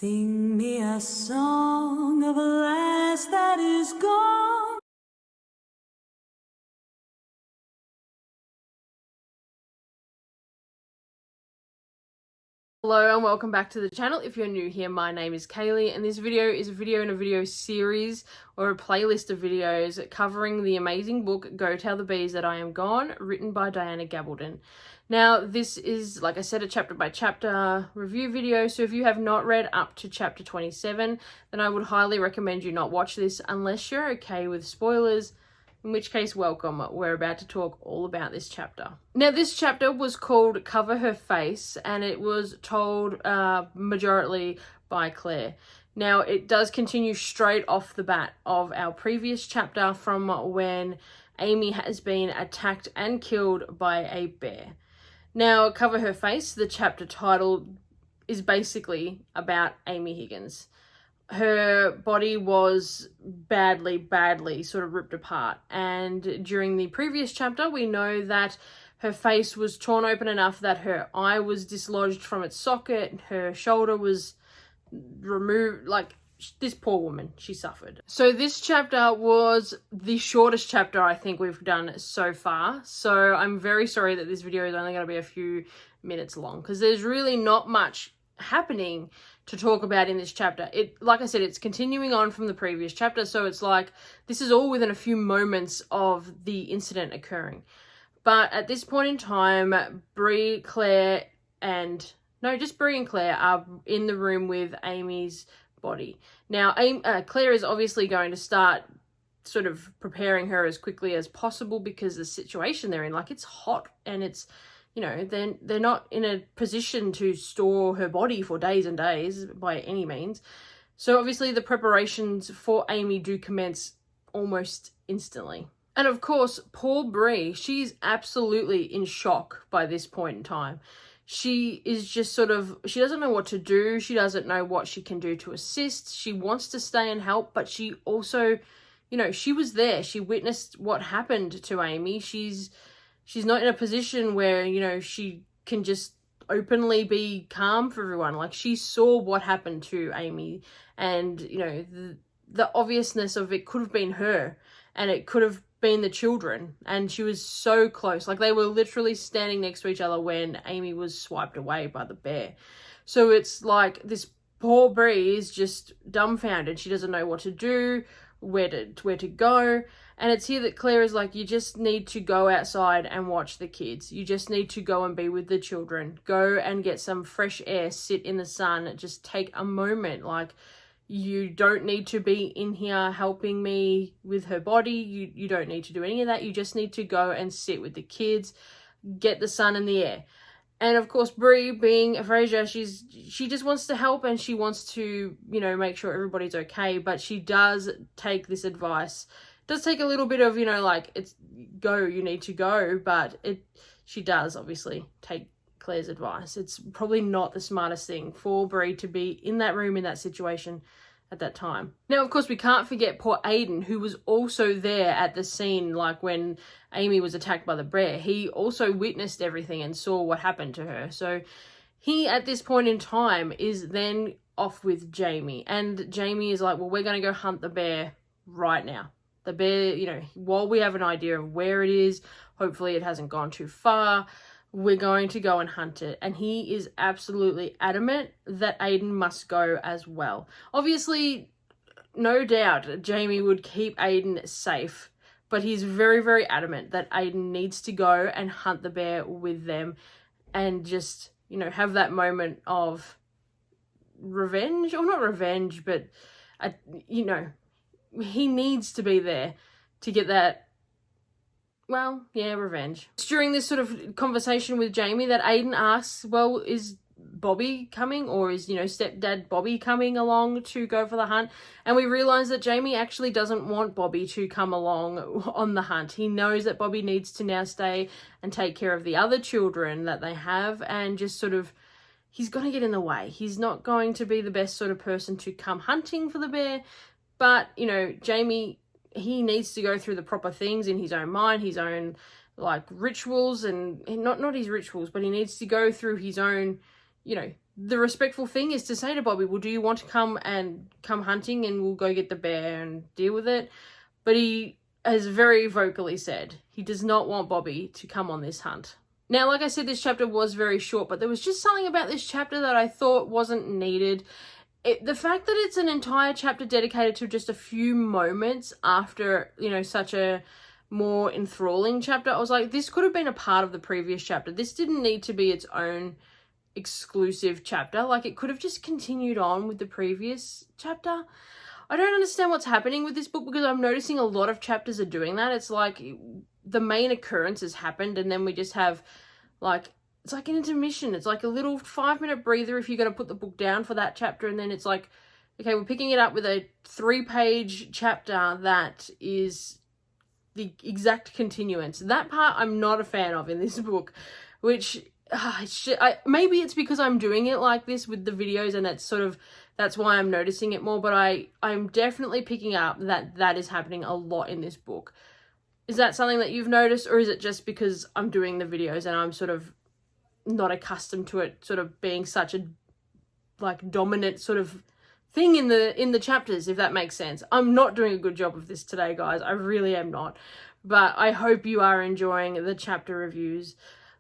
Sing me a song of a lass that is gone. Hello and welcome back to the channel. If you're new here, my name is Kaylee and this video is a video in a video series or a playlist of videos covering the amazing book Go Tell the Bees That I Am Gone, written by Diana Gabaldon. Now this is, like I said, a chapter by chapter review video, so if you have not read up to chapter 27 then I would highly recommend you not watch this unless you're okay with spoilers. In which case, welcome. We're about to talk all about this chapter. Now, this chapter was called Cover Her Face, and it was told majorly by Claire. Now, it does continue straight off the bat of our previous chapter from when Amy has been attacked and killed by a bear. Now, Cover Her Face, the chapter title, is basically about Amy Higgins. Her body was badly sort of ripped apart, and during the previous chapter we know that her face was torn open enough that her eye was dislodged from its socket, her shoulder was removed. Like, this poor woman, she suffered. So this chapter was the shortest chapter I think we've done so far, so I'm very sorry that this video is only going to be a few minutes long, because there's really not much happening to talk about in this chapter. Like I said, it's continuing on from the previous chapter, so it's like this is all within a few moments of the incident occurring. But at this point in time, Bree, Claire, and just Bree and Claire are in the room with Amy's body. Now, Claire is obviously going to start sort of preparing her as quickly as possible because the situation they're in, like, it's hot and it's, you know, they're not in a position to store her body for days and days by any means. So obviously the preparations for Amy do commence almost instantly. And of course, poor Bree, she's absolutely in shock by this point in time. She is just sort of, she doesn't know what to do. She doesn't know what she can do to assist. She wants to stay and help, but she also, you know, she was there. She witnessed what happened to Amy. She's not in a position where, you know, she can just openly be calm for everyone. Like, she saw what happened to Amy, and, you know, the obviousness of it could have been her and it could have been the children, and she was so close. Like, they were literally standing next to each other when Amy was swiped away by the bear. So it's like this poor Bree is just dumbfounded. She doesn't know what to do, where to go. And it's here that Claire is like, you just need to go outside and watch the kids. You just need to go and be with the children. Go and get some fresh air, sit in the sun, just take a moment. Like, you don't need to be in here helping me with her body. You don't need to do any of that. You just need to go and sit with the kids, get the sun and the air. And of course, Bree, being a Frasier, she just wants to help, and she wants to, you know, make sure everybody's okay. But she does take this advice. It does take a little bit of, you know, like, it's go, you need to go. But she does obviously take Claire's advice. It's probably not the smartest thing for Bree to be in that room in that situation at that time. Now, of course, we can't forget poor Aiden, who was also there at the scene, like when Amy was attacked by the bear. He also witnessed everything and saw what happened to her. So he, at this point in time, is then off with Jamie. And Jamie is like, well, we're going to go hunt the bear right now. The bear, you know, while we have an idea of where it is, hopefully it hasn't gone too far, we're going to go and hunt it. And he is absolutely adamant that Aiden must go as well. Obviously, no doubt Jamie would keep Aiden safe, but he's very adamant that Aiden needs to go and hunt the bear with them and just, you know, have that moment of revenge, or not revenge, but, you know, he needs to be there to get that, well, yeah, revenge. It's during this sort of conversation with Jamie that Aiden asks, well, is Bobby coming, or is, you know, stepdad Bobby coming along to go for the hunt? And we realise that Jamie actually doesn't want Bobby to come along on the hunt. He knows that Bobby needs to now stay and take care of the other children that they have, and just sort of, he's going to get in the way. He's not going to be the best sort of person to come hunting for the bear. But, you know, Jamie, he needs to go through the proper things in his own mind, his own, like, rituals, and not his rituals, but he needs to go through his own, you know, the respectful thing is to say to Bobby, well, do you want to come hunting and we'll go get the bear and deal with it? But he has very vocally said he does not want Bobby to come on this hunt. Now, like I said, this chapter was very short, but there was just something about this chapter that I thought wasn't needed. The fact that it's an entire chapter dedicated to just a few moments after, you know, such a more enthralling chapter, I was like, this could have been a part of the previous chapter. This didn't need to be its own exclusive chapter. Like, it could have just continued on with the previous chapter. I don't understand what's happening with this book, because I'm noticing a lot of chapters are doing that. It's like the main occurrence has happened and then we just have like, it's like an intermission. It's like a little 5-minute breather if you're going to put the book down for that chapter, and then it's like, okay, we're picking it up with a 3-page chapter that is the exact continuance. That part I'm not a fan of in this book, which maybe it's because I'm doing it like this with the videos, and that's why I'm noticing it more, but I'm definitely picking up that is happening a lot in this book. Is that something that you've noticed, or is it just because I'm doing the videos and I'm sort of not accustomed to it sort of being such a like dominant sort of thing in the chapters, if that makes sense? I'm not doing a good job of this today, guys. I really am not. But I hope you are enjoying the chapter reviews.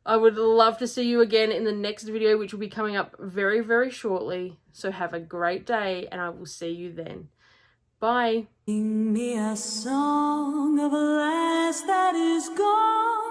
I would love to see you again in the next video, which will be coming up very, very shortly. So have a great day, and I will see you then. Bye. Sing me a song of a lass that is gone.